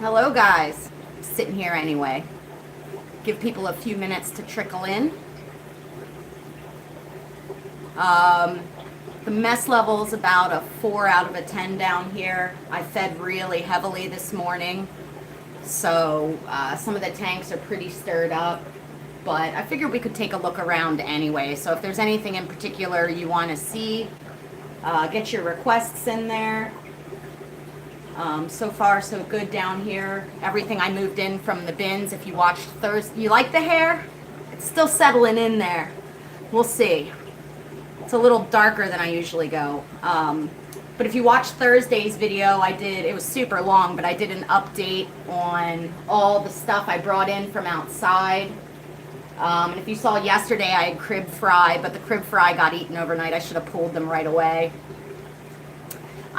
Hello guys, sitting here anyway. Give people a few minutes to trickle in. The mess level is about a 4 out of a 10 down here. I fed really heavily this morning, so some of the tanks are pretty stirred up, but I figured we could take a look around anyway. So if there's anything in particular you want to see, get your requests in there. So far so good down here. Everything I moved in from the bins. If you watched Thursday, you like the hair? It's still settling in there. We'll see. It's a little darker than I usually go. But if you watched Thursday's video, it was super long, but I did an update on all the stuff I brought in from outside. And if you saw yesterday, I had crib fry, but the crib fry got eaten overnight. I should have pulled them right away.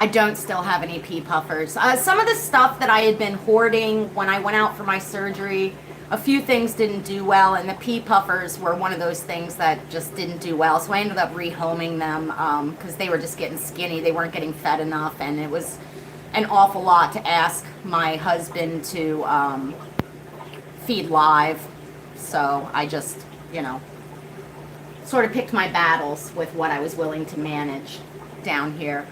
I don't still have any pea puffers. Some of the stuff that I had been hoarding when I went out for my surgery, a few things didn't do well, and the pea puffers were one of those things that just didn't do well. So I ended up rehoming them because they were just getting skinny. They weren't getting fed enough, and it was an awful lot to ask my husband to feed live. So I just, sort of picked my battles with what I was willing to manage down here.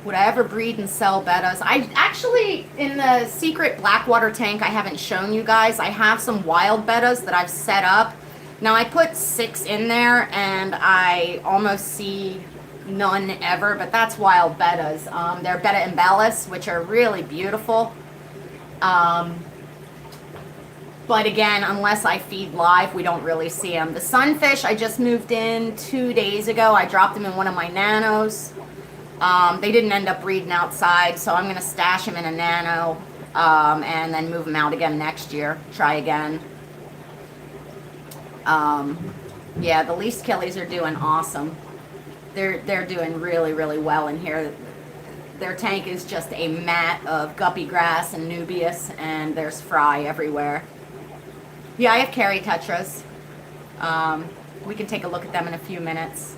Would I ever breed and sell bettas? I actually, in the secret Blackwater tank I haven't shown you guys, I have some wild bettas that I've set up. Now I put 6 in there and I almost see none ever, but that's wild bettas. They're betta embellis, which are really beautiful. But again, unless I feed live, we don't really see them. The sunfish, I just moved in 2 days ago. I dropped them in one of my nanos. They didn't end up breeding outside, so I'm going to stash them in a nano and then move them out again next year. Try again. Yeah, the least killies are doing awesome. They're doing really, really well in here. Their tank is just a mat of guppy grass and nubius, and there's fry everywhere. Yeah, I have carry tetras. We can take a look at them in a few minutes.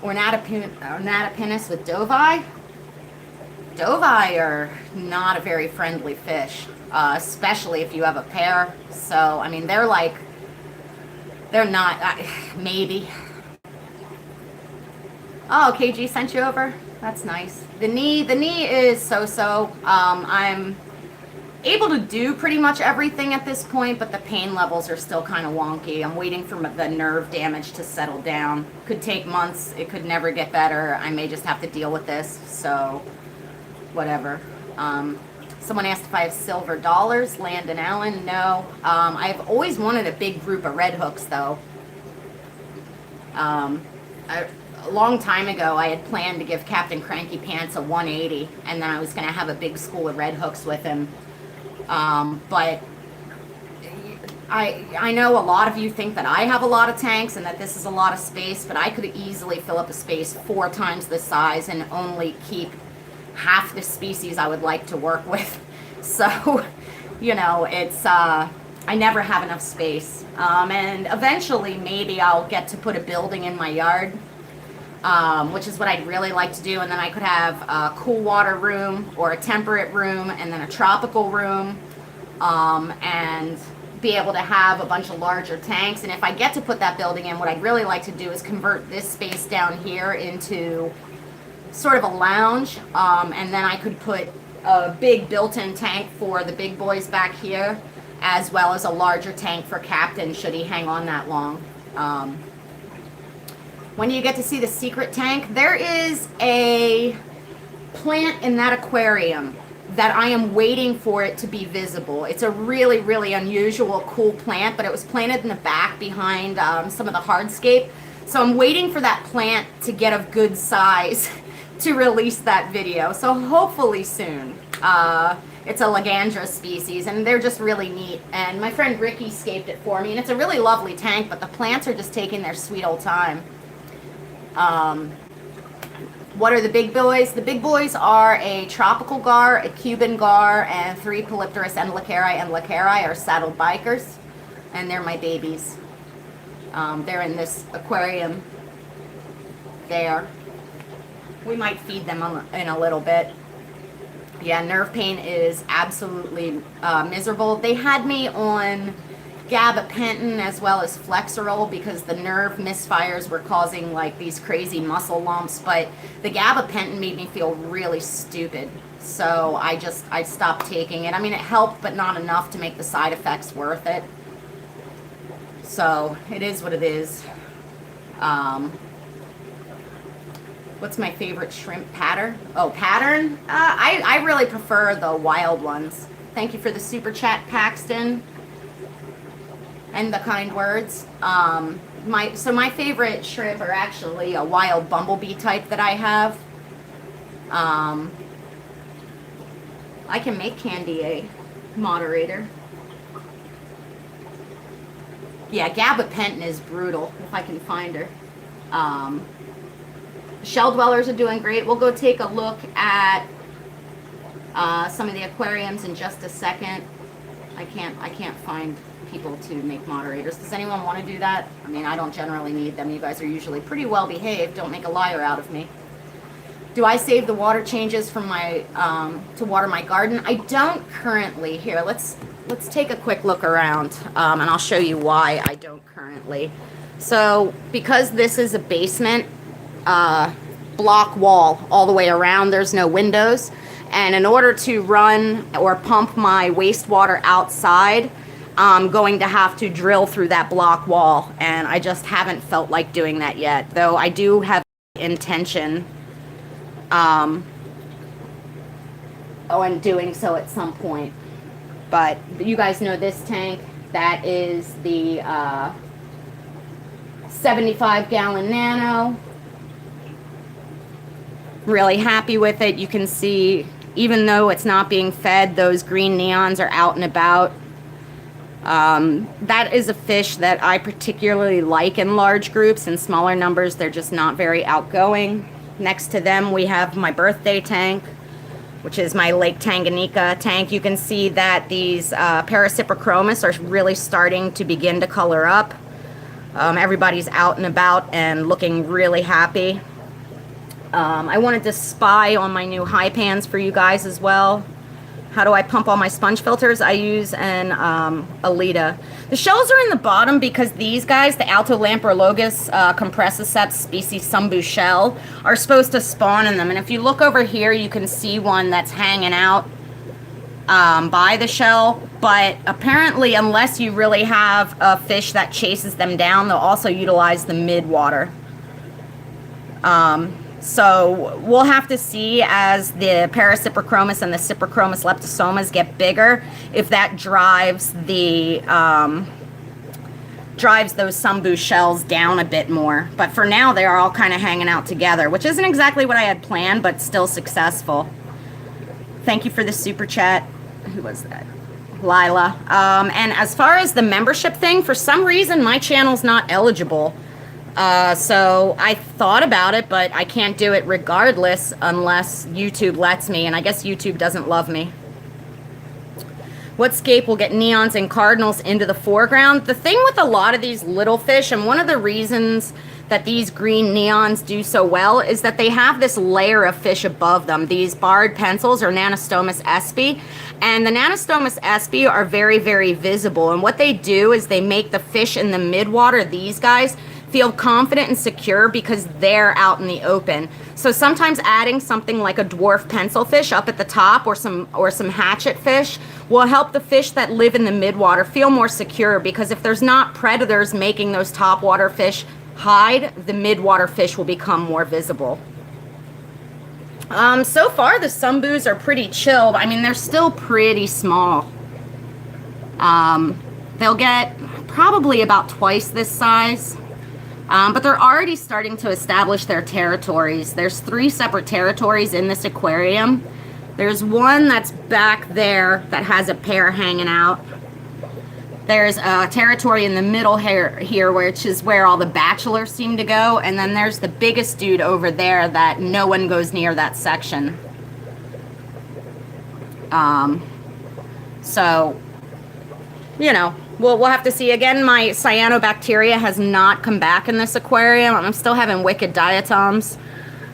Ornatopinus with dovi. Dovi are not a very friendly fish, especially if you have a pair. So, I mean, they're not, maybe. Oh, KG sent you over? That's nice. The knee is so-so. I'm able to do pretty much everything at this point, but the pain levels are still kind of wonky. I'm waiting for the nerve damage to settle down. Could take months. It could never get better. I may just have to deal with this, so whatever. Someone asked if I have silver dollars. Landon Allen, no. I've always wanted a big group of red hooks, though. A long time ago, I had planned to give Captain Cranky Pants a 180, and then I was going to have a big school of red hooks with him. But I know a lot of you think that I have a lot of tanks and that this is a lot of space, but I could easily fill up a space 4 times the size and only keep half the species I would like to work with. So, it's, I never have enough space. And eventually maybe I'll get to put a building in my yard, which is what I'd really like to do, and then I could have a cool water room or a temperate room and then a tropical room, and be able to have a bunch of larger tanks. And if I get to put that building in, what I'd really like to do is convert this space down here into sort of a lounge, and then I could put a big built-in tank for the big boys back here, as well as a larger tank for Captain should he hang on that long. When do you get to see the secret tank? There is a plant in that aquarium that I am waiting for it to be visible. It's a really, really unusual, cool plant, but it was planted in the back behind some of the hardscape. So I'm waiting for that plant to get of good size to release that video. So hopefully soon. It's a Lagandra species, and they're just really neat. And my friend Ricky scaped it for me, and it's a really lovely tank, but the plants are just taking their sweet old time. What are the big boys? The big boys are a tropical gar, a Cuban gar, and 3 Polypterus endlicari and lacari are saddled bikers, and they're my babies. They're in this aquarium there. We might feed them in a little bit. Yeah, nerve pain is absolutely miserable. They had me on gabapentin as well as Flexeril because the nerve misfires were causing like these crazy muscle lumps, but the gabapentin made me feel really stupid. So I stopped taking it. I mean, it helped, but not enough to make the side effects worth it. So it is what it is. What's my favorite shrimp pattern? Oh, pattern? I really prefer the wild ones. Thank you for the super chat, Paxton, and the kind words. My favorite shrimp are actually a wild bumblebee type that I have. I can make Candy a moderator. Yeah, gabapentin is brutal, if I can find her. Shell dwellers are doing great. We'll go take a look at some of the aquariums in just a second. I can't find people to make moderators. Does anyone want to do that? I mean, I don't generally need them. You guys are usually pretty well behaved. Don't make a liar out of me. Do I save the water changes from my to water my garden? I don't currently. Here, let's take a quick look around, and I'll show you why I don't currently. So, because this is a basement block wall all the way around, there's no windows, and in order to run or pump my wastewater outside, I'm going to have to drill through that block wall, and I just haven't felt like doing that yet, though I do have intention on doing so at some point. But you guys know this tank, that is the 75-gallon Nano. Really happy with it. You can see, even though it's not being fed, those green neons are out and about. That is a fish that I particularly like in large groups. In smaller numbers, they're just not very outgoing. Next to them, we have my birthday tank, which is my Lake Tanganyika tank. You can see that these Parasiprochromis are really starting to begin to color up. Everybody's out and about and looking really happy. I wanted to spy on my new high pans for you guys as well. How do I pump all my sponge filters? I use an Alita. The shells are in the bottom because these guys, the Altolamprologus compressiceps species Sumbu shell, are supposed to spawn in them. And if you look over here, you can see one that's hanging out by the shell. But apparently, unless you really have a fish that chases them down, they'll also utilize the mid-water. So we'll have to see as the Parasiprochromis and the Ciprochromis leptosomas get bigger if that drives the drives those Sumbu shells down a bit more. But for now, they are all kind of hanging out together, which isn't exactly what I had planned, but still successful. Thank you for the super chat. Who was that? Lila. And as far as the membership thing, for some reason, my channel's not eligible. So I thought about it, but I can't do it regardless unless YouTube lets me, and I guess YouTube doesn't love me. What scape will get neons and cardinals into the foreground? The thing with a lot of these little fish, and one of the reasons that these green neons do so well, is that they have this layer of fish above them. These barred pencils are Nanostomus espi, and the Nanostomus espi are very, very visible, and what they do is they make the fish in the midwater, these guys, feel confident and secure because they're out in the open. So sometimes adding something like a dwarf pencilfish up at the top or some hatchet fish will help the fish that live in the midwater feel more secure, because if there's not predators making those topwater fish hide, the midwater fish will become more visible. So far the Sumbus are pretty chilled. I mean, they're still pretty small. They'll get probably about twice this size. But they're already starting to establish their territories. There's 3 separate territories in this aquarium. There's one that's back there that has a pair hanging out. There's a territory in the middle here, which is where all the bachelors seem to go. And then there's the biggest dude over there that no one goes near that section. So, you know, we'll have to see. Again, my cyanobacteria has not come back in this aquarium. I'm still having wicked diatoms.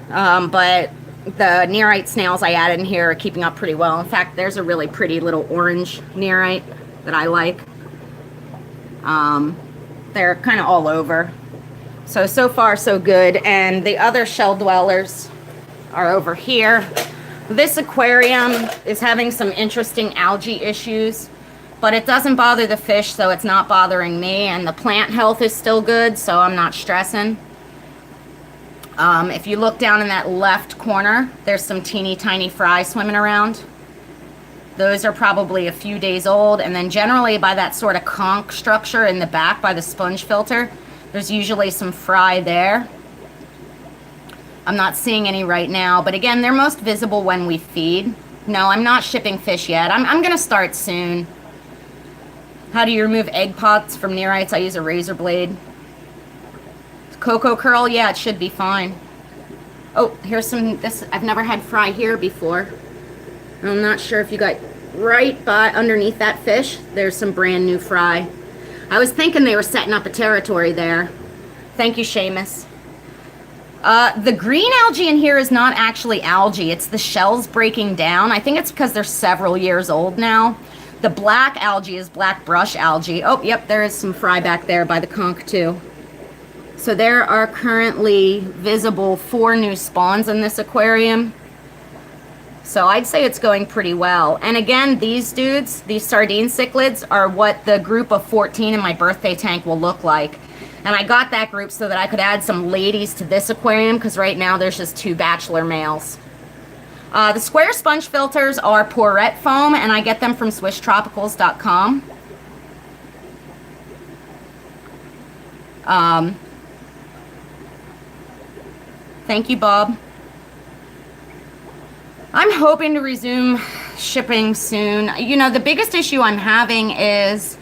But The nearite snails I added in here are keeping up pretty well. In fact, there's a really pretty little orange nearite that I like. They're kind of all over. So far so good. And the other shell dwellers are over here. This aquarium is having some interesting algae issues, but it doesn't bother the fish, so it's not bothering me. And the plant health is still good, so I'm not stressing. If you look down in that left corner, there's some teeny tiny fry swimming around. Those are probably a few days old, and then generally by that sort of conch structure in the back by the sponge filter, there's usually some fry there. I'm not seeing any right now, but again, they're most visible when we feed. No, I'm not shipping fish yet. I'm gonna start soon. How do you remove egg pots from nearites? I use a razor blade. Cocoa curl, yeah, it should be fine. Oh, here's some, this, I've never had fry here before. I'm not sure if you got right by underneath that fish, there's some brand new fry. I was thinking they were setting up a territory there. Thank you, Seamus. The green algae in here is not actually algae, it's the shells breaking down. I think it's because they're several years old now. The black algae is black brush algae. Oh, yep, there is some fry back there by the conch too. So there are currently visible 4 new spawns in this aquarium. So I'd say it's going pretty well. And again, these dudes, these sardine cichlids, are what the group of 14 in my birthday tank will look like. And I got that group so that I could add some ladies to this aquarium, because right now there's just 2 bachelor males. The square sponge filters are Pourette foam, and I get them from SwissTropicals.com. Thank you, Bob. I'm hoping to resume shipping soon. You know, the biggest issue I'm having is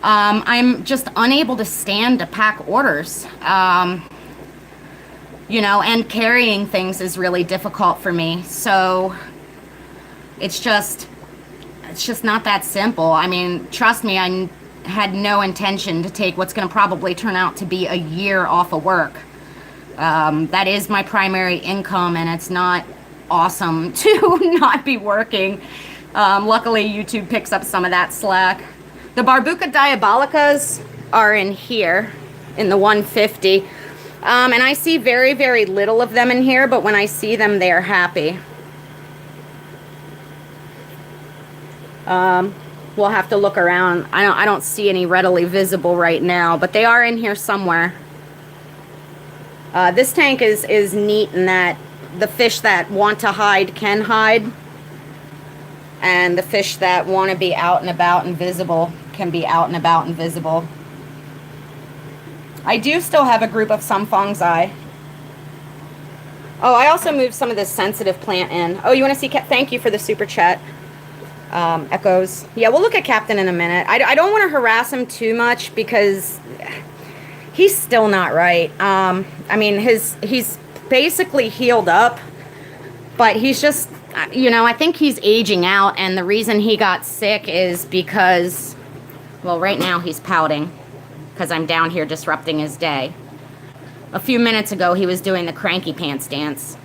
I'm just unable to stand to pack orders. You know, and carrying things is really difficult for me. So it's just not that simple. I mean, trust me, I had no intention to take what's going to probably turn out to be a year off of work. That is my primary income, and it's not awesome to not be working. Luckily, YouTube picks up some of that slack. The Barbuca diabolicas are in here, in the 150. And I see very, very little of them in here, but when I see them, they are happy. We'll have to look around. I don't see any readily visible right now, but they are in here somewhere. This tank is neat in that the fish that want to hide can hide, and the fish that want to be out and about and visible can be out and about and visible. I do still have a group of some fungi. Oh, I also moved some of this sensitive plant in. Oh, you want to see thank you for the super chat. Echoes. Yeah, we'll look at Captain in a minute. I don't want to harass him too much because he's still not right. I mean, he's basically healed up, but he's just, you know, I think he's aging out, and the reason he got sick is because, well, right now he's pouting because I'm down here disrupting his day. A few minutes ago, he was doing the cranky pants dance.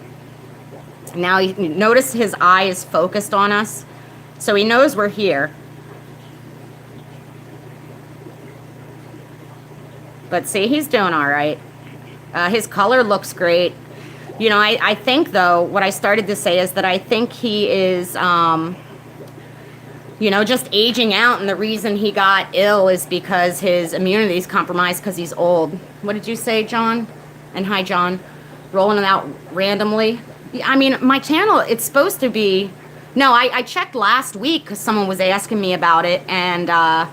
Now, notice his eye is focused on us, so he knows we're here. But see, he's doing all right. His color looks great. You know, I think, though, what I started to say is that I think he is, you know, just aging out, and the reason he got ill is because his immunity is compromised because he's old. What did you say, John? And hi, John. Rolling it out randomly. I mean, my channel, it's supposed to be... No, I checked last week because someone was asking me about it, and I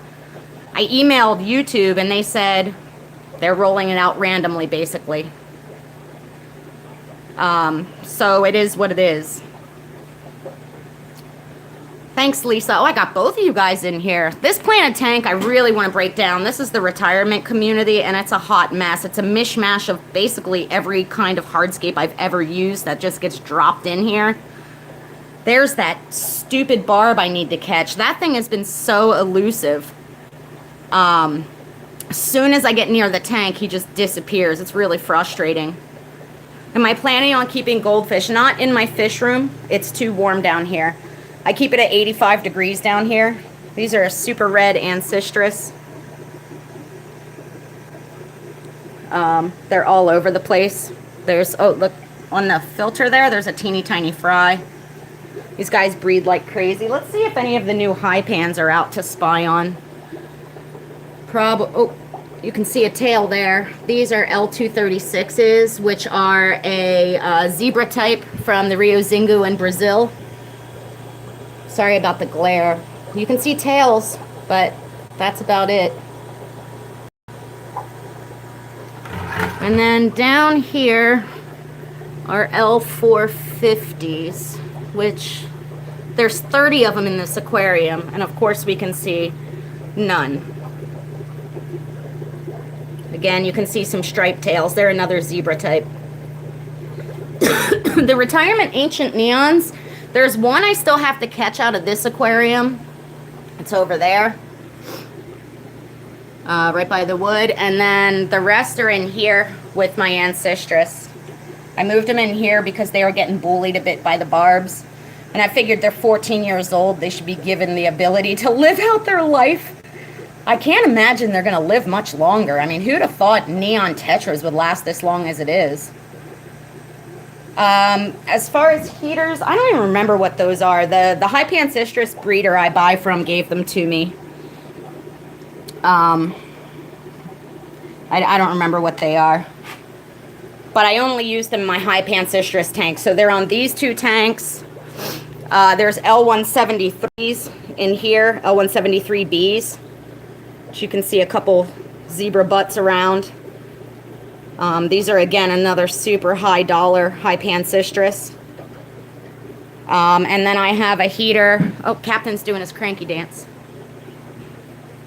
emailed YouTube, and they said they're rolling it out randomly, basically. So it is what it is. Thanks, Lisa. Oh, I got both of you guys in here. This planted tank, I really want to break down. This is the retirement community, and it's a hot mess. It's a mishmash of basically every kind of hardscape I've ever used that just gets dropped in here. There's that stupid barb I need to catch. That thing has been so elusive. As soon as I get near the tank, he just disappears. It's really frustrating. Am I planning on keeping goldfish? Not in my fish room. It's too warm down here. I keep it at 85 degrees down here. These are super red ancestris. They're all over the place. There's, oh, look, on the filter there's a teeny tiny fry. These guys breed like crazy. Let's see if any of the new high pans are out to spy on. Oh, you can see a tail there. These are L236s, which are a zebra type from the Rio Xingu in Brazil. Sorry about the glare. You can see tails, but that's about it. And then down here are L450s, which there's 30 of them in this aquarium, and of course we can see none. Again, you can see some striped tails. They're another zebra type. The retirement ancient neons, there's one I still have to catch out of this aquarium. It's over there. Right by the wood. And then the rest are in here with my ancestris. I moved them in here because they were getting bullied a bit by the barbs. And I figured they're 14 years old. They should be given the ability to live out their life. I can't imagine they're going to live much longer. I mean, who'd have thought neon tetras would last this long as it is? As far as heaters, I don't even remember what those are. The Hypancistris breeder I buy from gave them to me. I don't remember what they are. But I only use them in my Hypancistris tank. So they're on these two tanks. There's L173s in here, L173Bs. Which you can see a couple zebra butts around. These are, again, another super high dollar Hypancistris. And then I have a heater. Oh, Captain's doing his cranky dance.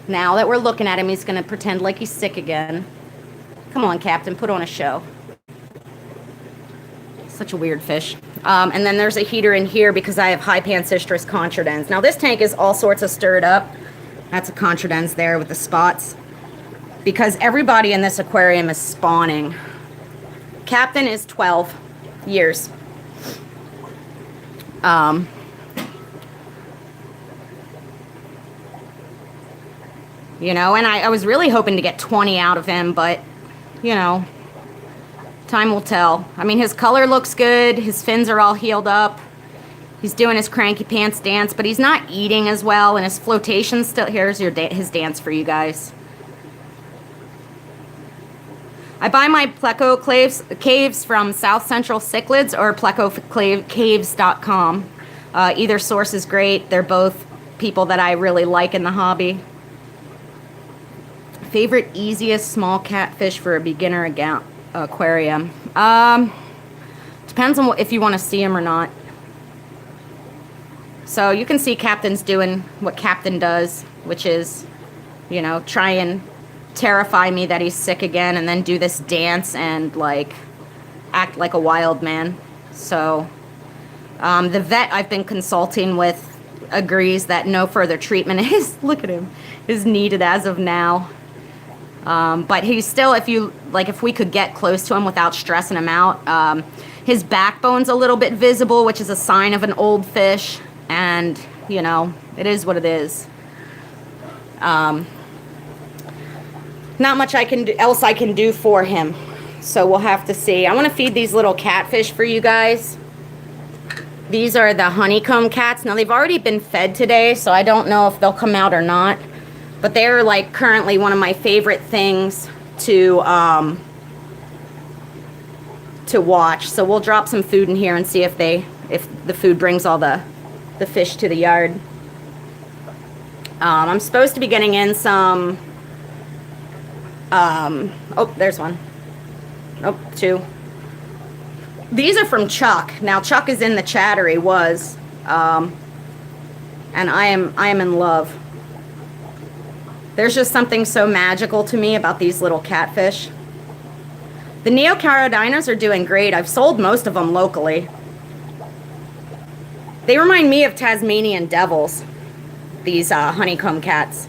Now that we're looking at him, he's going to pretend like he's sick again. Come on, Captain, put on a show. Such a weird fish. And then there's a heater in here because I have Hypancistris contradens. Now, this tank is all sorts of stirred up. That's a contradens there with the spots. Because everybody in this aquarium is spawning. Captain is 12 years. You know, and I was really hoping to get 20 out of him, but, you know, time will tell. I mean, his color looks good. His fins are all healed up. He's doing his cranky pants dance, but he's not eating as well, and his flotation still... Here's his dance for you guys. I buy my pleco caves from South Central Cichlids or plecocaves.com. Either source is great. They're both people that I really like in the hobby. Favorite easiest small catfish for a beginner aquarium. Depends on if you want to see them or not. So you can see Captain's doing what Captain does, which is, you know, try and terrify me that he's sick again and then do this dance and, like, act like a wild man. So the vet I've been consulting with agrees that no further treatment look at him, is needed as of now. But he's still, if we could get close to him without stressing him out, his backbone's a little bit visible, which is a sign of an old fish. And, you know, it is what it is. Not much else I can do for him. So we'll have to see. I want to feed these little catfish for you guys. These are the honeycomb cats. Now, they've already been fed today, so I don't know if they'll come out or not. But they're, like, currently one of my favorite things to watch. So we'll drop some food in here and see if the food brings all the fish to the yard. I'm supposed to be getting in some... oh, there's one. Oh, two. These are from Chuck. Now, Chuck is in the chattery, was. And I am in love. There's just something so magical to me about these little catfish. The Neocarodiners are doing great. I've sold most of them locally. They remind me of Tasmanian devils, these honeycomb cats.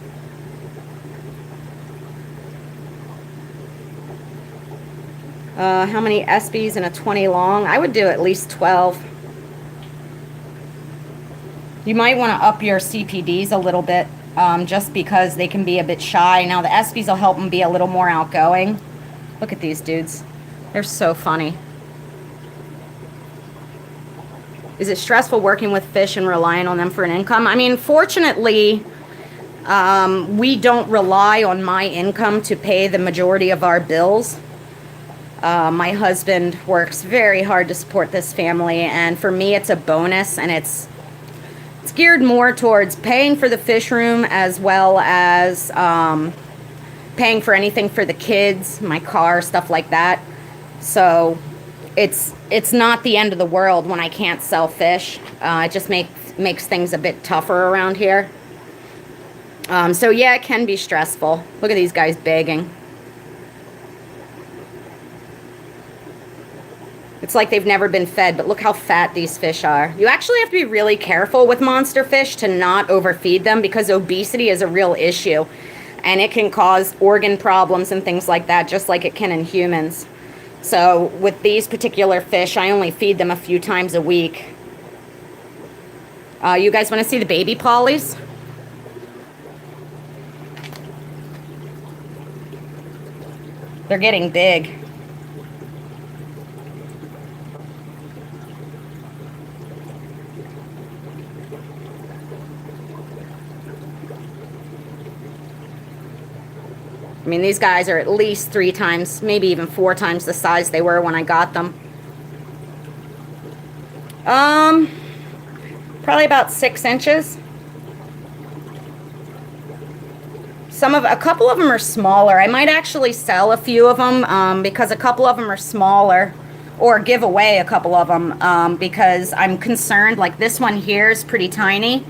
How many ESPYs in a 20 long? I would do at least 12. You might want to up your CPDs a little bit, just because they can be a bit shy. Now the ESPYs will help them be a little more outgoing. Look at these dudes. They're so funny. Is it stressful working with fish and relying on them for an income? I mean, fortunately, we don't rely on my income to pay the majority of our bills. My husband works very hard to support this family, and for me it's a bonus, and it's geared more towards paying for the fish room as well as paying for anything for the kids, my car, stuff like that. So it's not the end of the world when I can't sell fish. It just makes things a bit tougher around here. So yeah, it can be stressful. Look at these guys begging. It's like they've never been fed, but look how fat these fish are. You actually have to be really careful with monster fish to not overfeed them, because obesity is a real issue. And it can cause organ problems and things like that, just like it can in humans. So with these particular fish, I only feed them a few times a week. You guys want to see the baby pollies? They're getting big. I mean, these guys are at least 3 times, maybe even 4 times the size they were when I got them. Probably about 6 inches. A couple of them are smaller. I might actually sell a few of them because a couple of them are smaller, or give away a couple of them because I'm concerned. Like this one here is pretty tiny,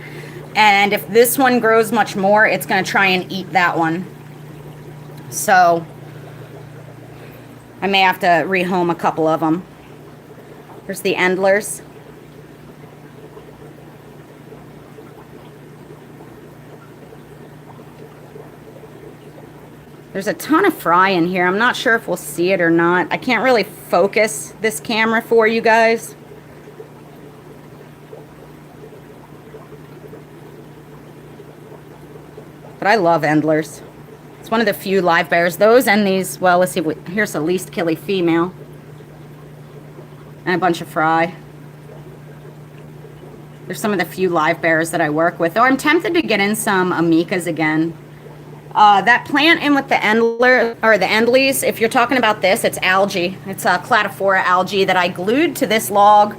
and if this one grows much more, it's going to try and eat that one. So I may have to rehome a couple of them. There's the endlers. There's a ton of fry in here. I'm not sure if we'll see it or not. I can't really focus this camera for you guys. But I love endlers. It's one of the few live bears. Those and these, well, let's see. Here's the least killy female. And a bunch of fry. There's some of the few live bears that I work with. Though I'm tempted to get in some amicas again. That plant in with the endler, or the endlies, if you're talking about this, it's algae. It's a cladophora algae that I glued to this log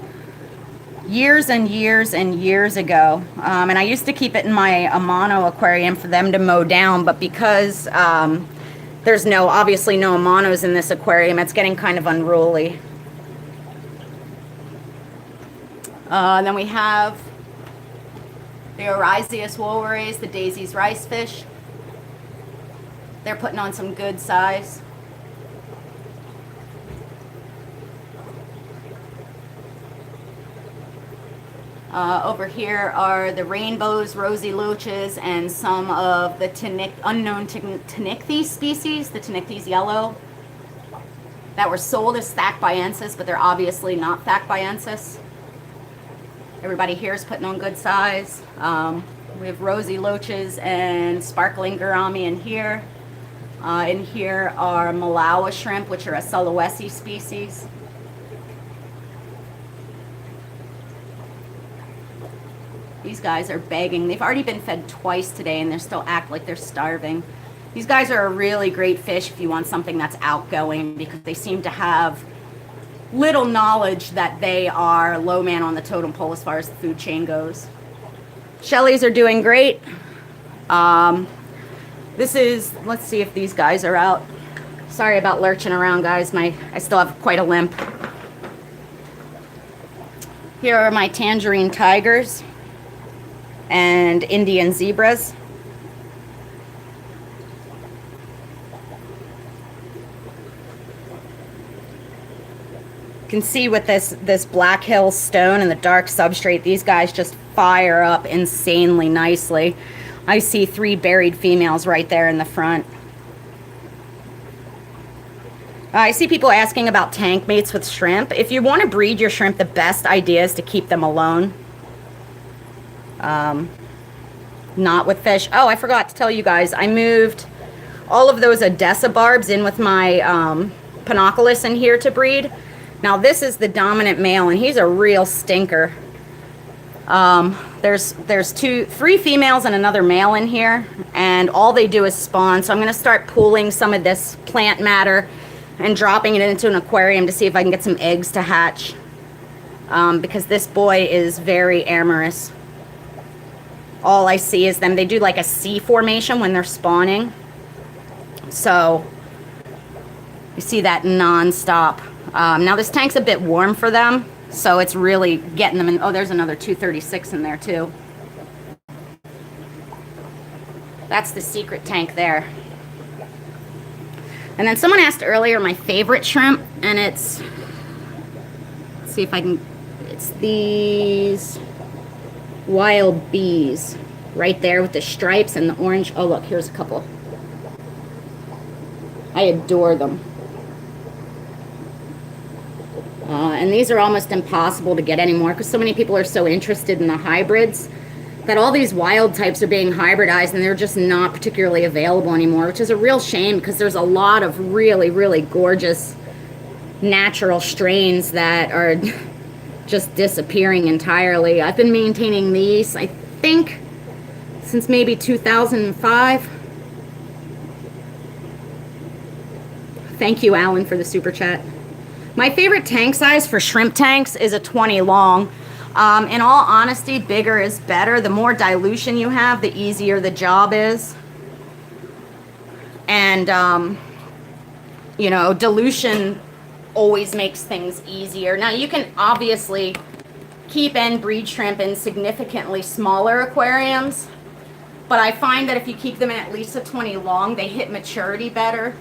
years and years and years ago. And I used to keep it in my Amano aquarium for them to mow down, but because there's obviously no Amanos in this aquarium, it's getting kind of unruly. Then we have the Oryzius wolverays, the Daisy's rice fish. They're putting on some good size. Over here are the rainbows, rosy loaches, and some of the unknown Tanichthyes species, the Tanichthyes yellow, that were sold as Thacbiensis, but they're obviously not Thacbiensis. Everybody here is putting on good size. We have rosy loaches and sparkling gourami in here. In here are Malawa shrimp, which are a Sulawesi species. These guys are begging. They've already been fed twice today and they still act like they're starving. These guys are a really great fish if you want something that's outgoing, because they seem to have little knowledge that they are low man on the totem pole as far as the food chain goes. Shellies are doing great. Let's see if these guys are out. Sorry about lurching around, guys. I still have quite a limp. Here are my tangerine tigers and Indian zebras. You can see with this Black Hill stone and the dark substrate, these guys just fire up insanely nicely. I see 3 buried females right there in the front. I see people asking about tank mates with shrimp. If you want to breed your shrimp, the best idea is to keep them alone. Not with fish. Oh, I forgot to tell you guys, I moved all of those Odessa barbs in with my Panoculus in here to breed. Now this is the dominant male, and he's a real stinker. There's three females and another male in here, and all they do is spawn. So I'm going to start pooling some of this plant matter and dropping it into an aquarium to see if I can get some eggs to hatch, because this boy is very amorous. All I see is them. They do like a C formation when they're spawning. So you see that non-stop. Now this tank's a bit warm for them, so it's really getting them in. Oh, there's another 236 in there too. That's the secret tank there. And then someone asked earlier my favorite shrimp, and it's, let's see if I can, it's these wild bees right there with the stripes and the orange. Oh look, here's a couple. I adore them. And these are almost impossible to get anymore because so many people are so interested in the hybrids that all these wild types are being hybridized, and they're just not particularly available anymore, which is a real shame because there's a lot of really, really gorgeous natural strains that are just disappearing entirely. I've been maintaining these, I think, since maybe 2005. Thank you, Alan, for the super chat. My favorite tank size for shrimp tanks is a 20 long. In all honesty, bigger is better. The more dilution you have, the easier the job is. And, you know, dilution always makes things easier. Now, you can obviously keep and breed shrimp in significantly smaller aquariums, but I find that if you keep them in at least a 20 long, they hit maturity better.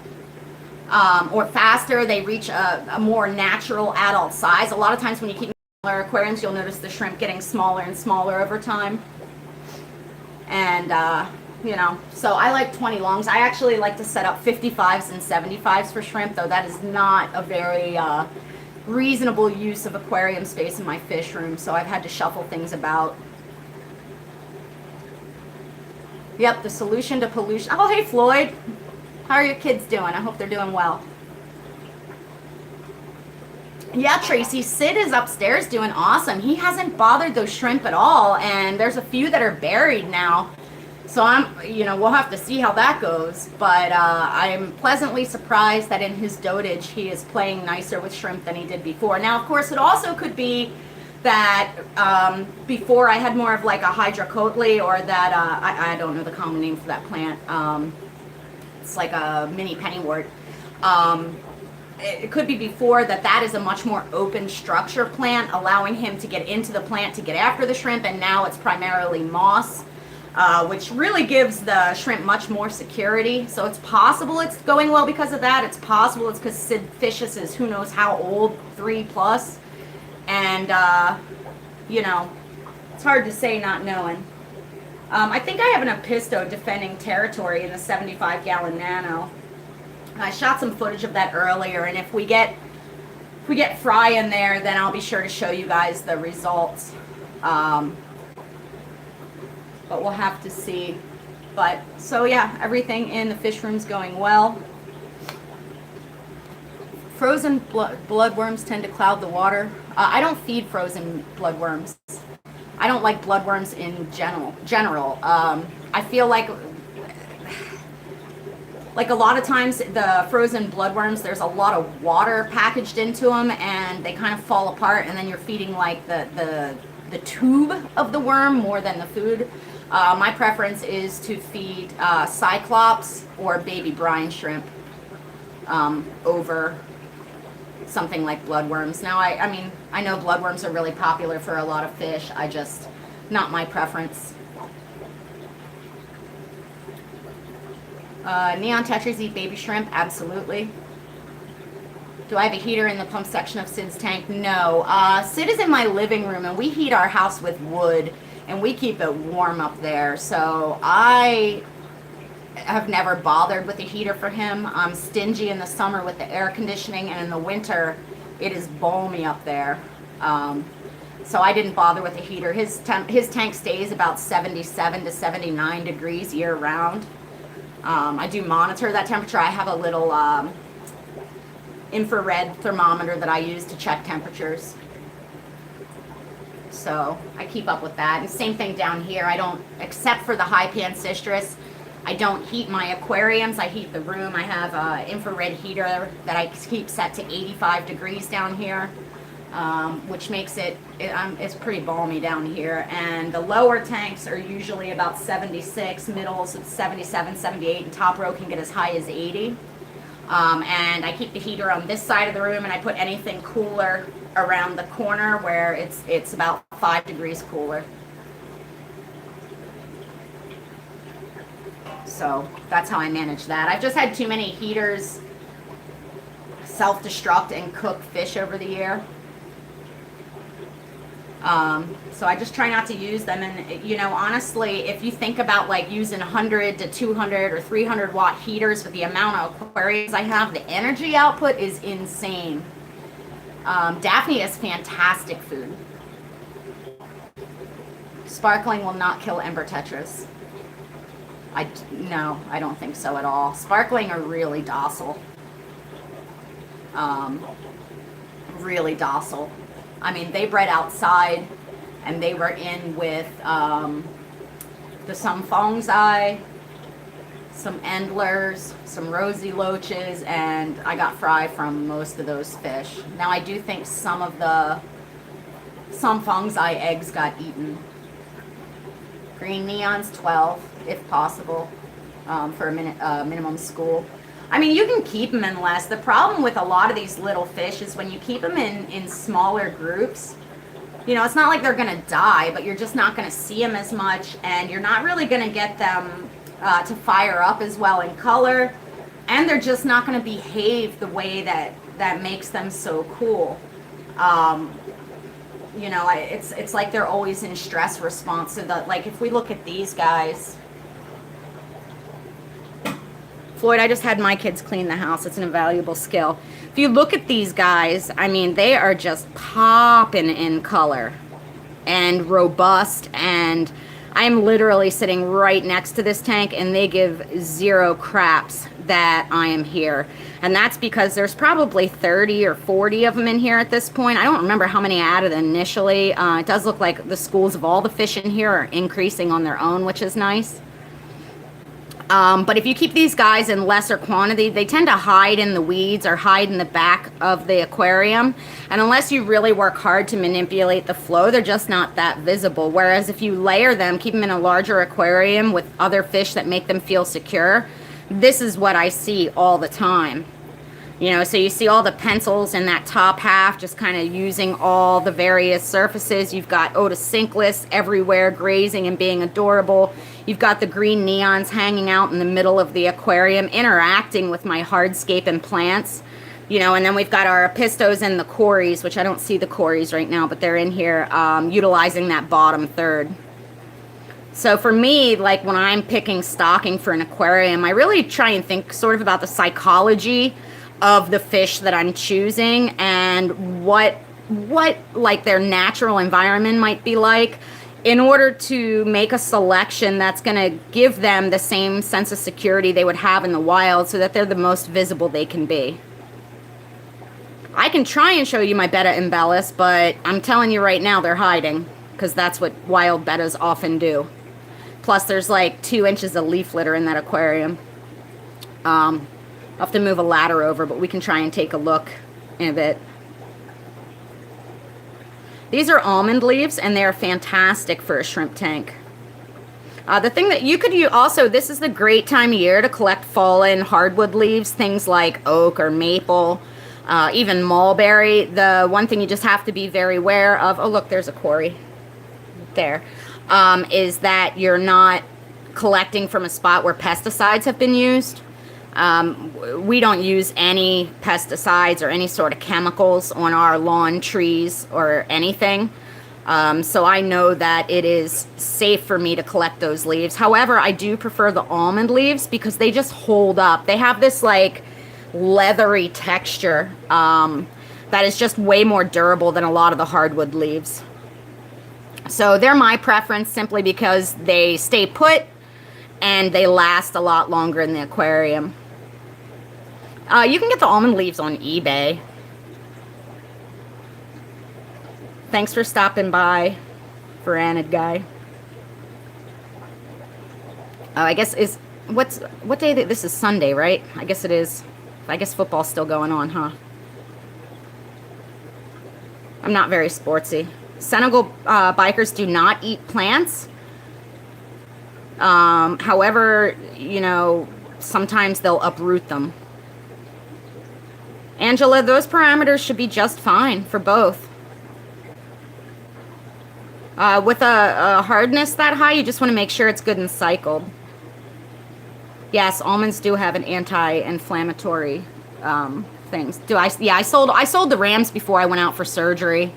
Or faster, they reach a more natural adult size. A lot of times when you keep them in smaller aquariums, you'll notice the shrimp getting smaller and smaller over time. And, you know, so I like 20 longs. I actually like to set up 55s and 75s for shrimp, though that is not a very reasonable use of aquarium space in my fish room, so I've had to shuffle things about. Yep, the solution to pollution. Oh, hey, Floyd. How are your kids doing? I hope they're doing well. Yeah, Tracy, Sid is upstairs doing awesome. He hasn't bothered those shrimp at all, and there's a few that are buried now. So you know, we'll have to see how that goes. But I'm pleasantly surprised that in his dotage, he is playing nicer with shrimp than he did before. Now, of course, it also could be that before I had more of like a hydrocotyle, or that, I don't know the common name for that plant. It's like a mini pennywort. It could be before that is a much more open structure plant, allowing him to get into the plant to get after the shrimp, and now it's primarily moss, which really gives the shrimp much more security. So it's possible it's going well because of that. It's possible it's because Sid Fishes is who knows how old, 3+. And, you know, it's hard to say not knowing. I think I have an Episto defending territory in the 75-gallon nano. I shot some footage of that earlier, and if we get Fry in there, then I'll be sure to show you guys the results. But we'll have to see. But so yeah, everything in the fish room's going well. Frozen bloodworms tend to cloud the water. I don't feed frozen bloodworms. I don't like bloodworms in general. I feel like a lot of times the frozen bloodworms, there's a lot of water packaged into them, and they kind of fall apart, and then you're feeding like the tube of the worm more than the food. My preference is to feed Cyclops or baby brine shrimp over something like bloodworms. Now, I mean, I know bloodworms are really popular for a lot of fish. Not my preference. Neon tetras eat baby shrimp? Absolutely. Do I have a heater in the pump section of Sid's tank? No. Sid is in my living room, and we heat our house with wood, and we keep it warm up there. So I have never bothered with a heater for him. I'm stingy in the summer with the air conditioning, and in the winter, it is balmy up there. So I didn't bother with a heater. His tank stays about 77 to 79 degrees year round. I do monitor that temperature. I have a little infrared thermometer that I use to check temperatures. So I keep up with that. And same thing down here. I don't, except for the high Pancistrus, I don't heat my aquariums. I heat the room. I have an infrared heater that I keep set to 85 degrees down here, which makes it's pretty balmy down here. And the lower tanks are usually about 76, middles at 77, 78, and top row can get as high as 80. And I keep the heater on this side of the room, and I put anything cooler around the corner where it's about 5 degrees cooler. So that's how I manage that. I've just had too many heaters self-destruct and cook fish over the year. So I just try not to use them. And, you know, honestly, if you think about like using 100 to 200 or 300 watt heaters with the amount of aquariums I have, the energy output is insane. Daphne is fantastic food. Sparkling will not kill ember tetras. No, I don't think so at all. Sparkling are really docile. Really docile. I mean, they bred outside, and they were in with some fongzi, some endlers, some rosy loaches, and I got fry from most of those fish. Now, I do think some fongzi eggs got eaten. Green neons, 12, if possible, for a minimum school. I mean, you can keep them in less. The problem with a lot of these little fish is when you keep them in smaller groups, you know, it's not like they're going to die, but you're just not going to see them as much, and you're not really going to get them to fire up as well in color, and they're just not going to behave the way that makes them so cool. You know, it's like they're always in stress response. So that, like, if we look at these guys, Floyd, I just had my kids clean the house. It's an invaluable skill. If you look at these guys, I mean, they are just popping in color and robust, and I'm literally sitting right next to this tank, and they give zero craps that I am here. And that's because there's probably 30 or 40 of them in here at this point. I don't remember how many I added initially. It does look like the schools of all the fish in here are increasing on their own, which is nice. But if you keep these guys in lesser quantity, they tend to hide in the weeds or hide in the back of the aquarium. And unless you really work hard to manipulate the flow, they're just not that visible. Whereas if you layer them, keep them in a larger aquarium with other fish that make them feel secure, this is what I see all the time. You know, so you see all the pencils in that top half, just kind of using all the various surfaces. You've got otocinclus everywhere, grazing and being adorable. You've got the green neons hanging out in the middle of the aquarium, interacting with my hardscape and plants. You know, and then we've got our apistos and the cories, which I don't see the cories right now, but they're in here, utilizing that bottom third. So for me, like when I'm picking stocking for an aquarium, I really try and think sort of about the psychology of the fish that I'm choosing and what like their natural environment might be like, in order to make a selection that's going to give them the same sense of security they would have in the wild, so that they're the most visible they can be. I can try and show you my betta embellis, but I'm telling you right now, they're hiding, because that's what wild bettas often do. Plus, there's like 2 inches of leaf litter in that aquarium. I'll have to move a ladder over, but we can try and take a look in a bit. These are almond leaves, and they're fantastic for a shrimp tank. The thing that you could use also, this is the great time of year to collect fallen hardwood leaves, things like oak or maple, even mulberry. The one thing you just have to be very aware of, oh look, there's a quarry there, is that you're not collecting from a spot where pesticides have been used. We don't use any pesticides or any sort of chemicals on our lawn, trees, or anything. So I know that it is safe for me to collect those leaves. However, I do prefer the almond leaves because they just hold up. They have this like leathery texture that is just way more durable than a lot of the hardwood leaves. So they're my preference simply because they stay put and they last a lot longer in the aquarium. You can get the almond leaves on eBay. Thanks for stopping by, Veranid guy. Oh, I guess what day? This is Sunday, right? I guess it is. I guess football's still going on, huh? I'm not very sportsy. Senegal bikers do not eat plants. However, you know, sometimes they'll uproot them. Angela, those parameters should be just fine for both. With a hardness that high, you just want to make sure it's good and cycled. Yes, almonds do have an anti-inflammatory things. Yeah, I sold the rams before I went out for surgery.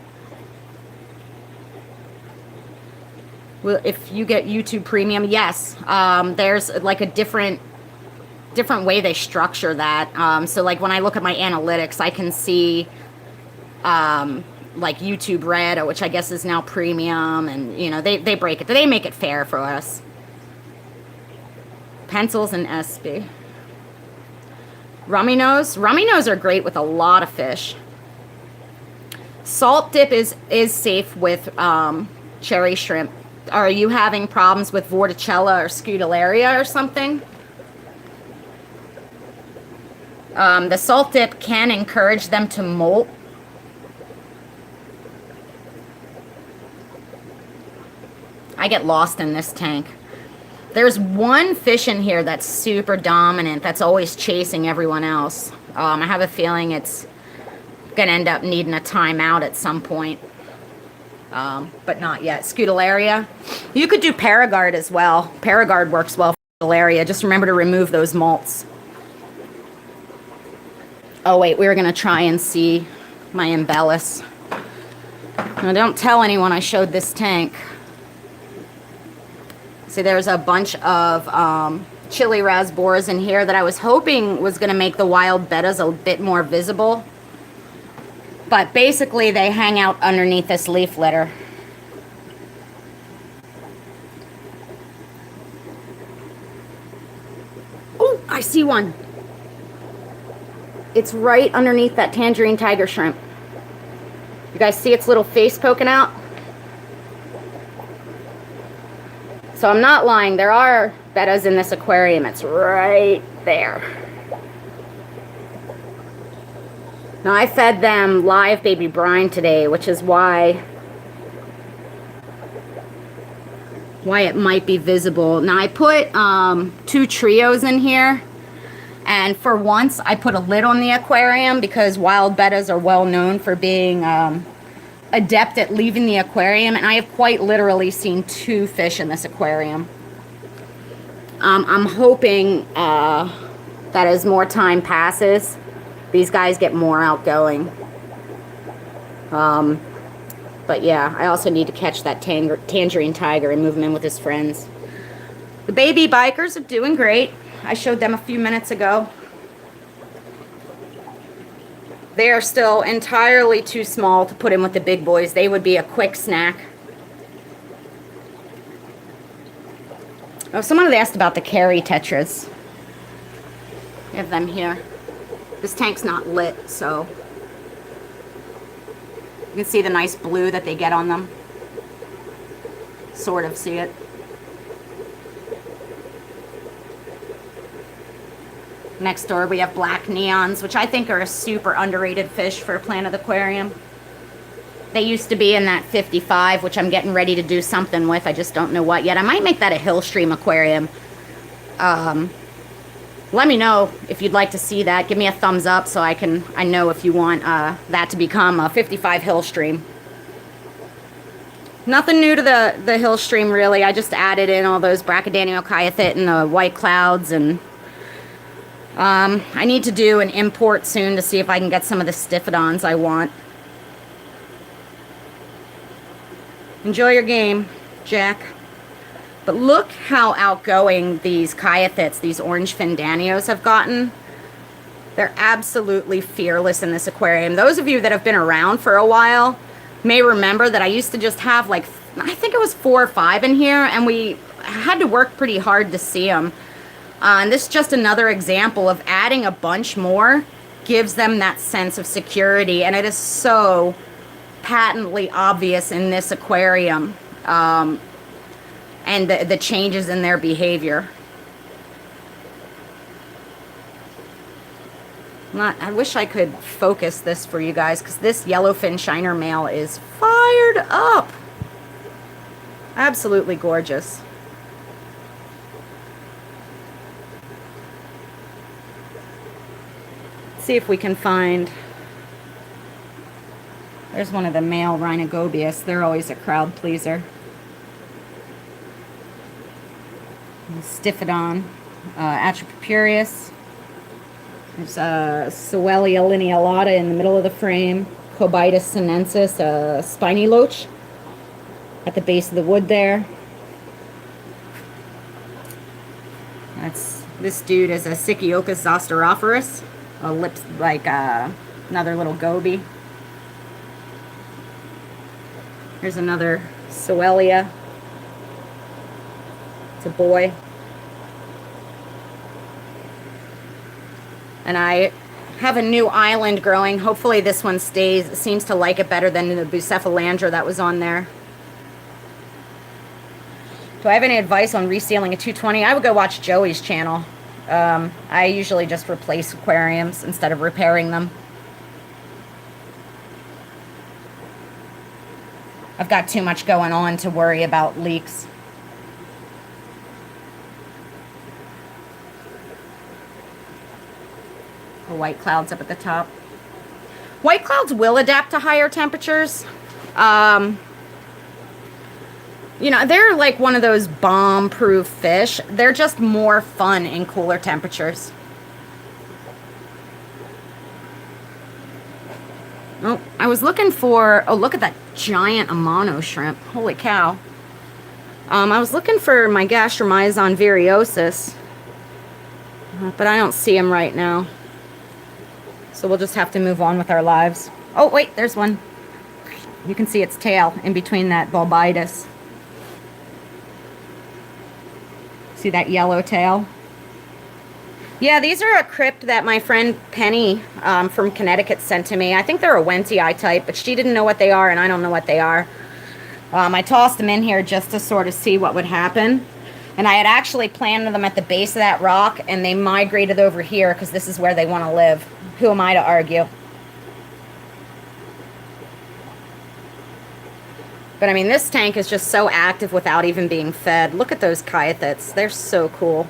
Well, if you get YouTube Premium, yes. There's like a different way they structure that. So like when I look at my analytics, I can see like YouTube Red, which I guess is now Premium, and you know they break it. They make it fair for us. Pencils and SB. Rummy nose are great with a lot of fish. Salt dip is safe with cherry shrimp. Are you having problems with Vorticella or Scutellaria or something? The salt dip can encourage them to molt. I get lost in this tank. There's one fish in here that's super dominant, that's always chasing everyone else. I have a feeling it's going to end up needing a timeout at some point. But not yet. Scutellaria. You could do Paragard as well. Paragard works well for Scutellaria. Just remember to remove those molts. Oh wait, we were going to try and see my embellis. Now don't tell anyone I showed this tank. See, there's a bunch of chili raspberries in here that I was hoping was going to make the wild bettas a bit more visible. But basically, they hang out underneath this leaf litter. Oh, I see one. It's right underneath that tangerine tiger shrimp. You guys see its little face poking out? So I'm not lying, there are bettas in this aquarium. It's right there. Now I fed them live baby brine today, which is why it might be visible. Now I put 2 trios in here, and for once I put a lid on the aquarium because wild bettas are well known for being adept at leaving the aquarium, and I have quite literally seen 2 fish in this aquarium. I'm hoping that as more time passes, these guys get more outgoing. But yeah, I also need to catch that tangerine tiger and move him in with his friends. The baby bikers are doing great. I showed them a few minutes ago. They are still entirely too small to put in with the big boys. They would be a quick snack. Oh, someone had asked about the Carry Tetras. I have them here. This tank's not lit, so you can see the nice blue that they get on them. Sort of see it. Next door we have black neons, which I think are a super underrated fish for a Planet Aquarium. They used to be in that 55, which I'm getting ready to do something with. I just don't know what yet. I might make that a Hillstream aquarium. Let me know if you'd like to see that. Give me a thumbs up so I know if you want that to become a 55 Hillstream. Nothing new to the Hillstream really. I just added in all those Brachydaneochiathid and the white clouds, and I need to do an import soon to see if I can get some of the Stiphodons I want. Enjoy your game, Jack. But look how outgoing these Kyathits, these orange Findanios, have gotten. They're absolutely fearless in this aquarium. Those of you that have been around for a while may remember that I used to just have like, I think it was 4 or 5 in here, and we had to work pretty hard to see them. And this is just another example of adding a bunch more gives them that sense of security, and it is so patently obvious in this aquarium, and the changes in their behavior. I wish I could focus this for you guys, because this yellowfin shiner male is fired up. Absolutely gorgeous. Let's see if we can find... There's one of the male Rhinogobius. They're always a crowd pleaser. Stiphodon, Atropurpureus. There's Soelia linealata in the middle of the frame. Cobitus sinensis, spiny loach at the base of the wood there. This dude is a Sychiochus zosterophorus, a lips like another little goby. Here's another Soelia. It's a boy. And I have a new island growing. Hopefully this one stays. It seems to like it better than the Bucephalandra that was on there. Do I have any advice on resealing a 220? I would go watch Joey's channel. I usually just replace aquariums instead of repairing them. I've got too much going on to worry about leaks. The white clouds up at the top. White clouds will adapt to higher temperatures. You know, they're like one of those bomb-proof fish. They're just more fun in cooler temperatures. Oh, I was looking for... Oh, look at that giant Amano shrimp. Holy cow. I was looking for my Gastromyzon viriosus, but I don't see him right now. So we'll just have to move on with our lives. Oh, wait, there's one. You can see its tail in between that bulbitis. See that yellow tail? Yeah, these are a crypt that my friend Penny from Connecticut sent to me. I think they're a Wentzii type, but she didn't know what they are, and I don't know what they are. I tossed them in here just to sort of see what would happen. And I had actually planted them at the base of that rock, and they migrated over here because this is where they want to live. Who am I to argue? But I mean, this tank is just so active without even being fed. Look at those Kyathits. They're so cool.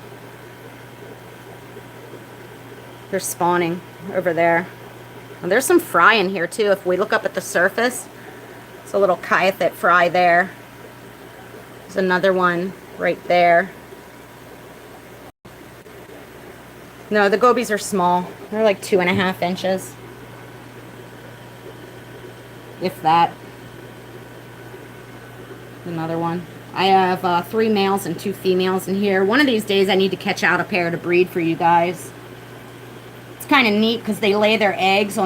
They're spawning over there. And there's some fry in here too. If we look up at the surface, it's a little Kyathit fry there. There's another one right there. No, the gobies are small. They're like 2.5 inches. If that. Another one. I have 3 males and 2 females in here. One of these days I need to catch out a pair to breed for you guys. It's kind of neat because they lay their eggs on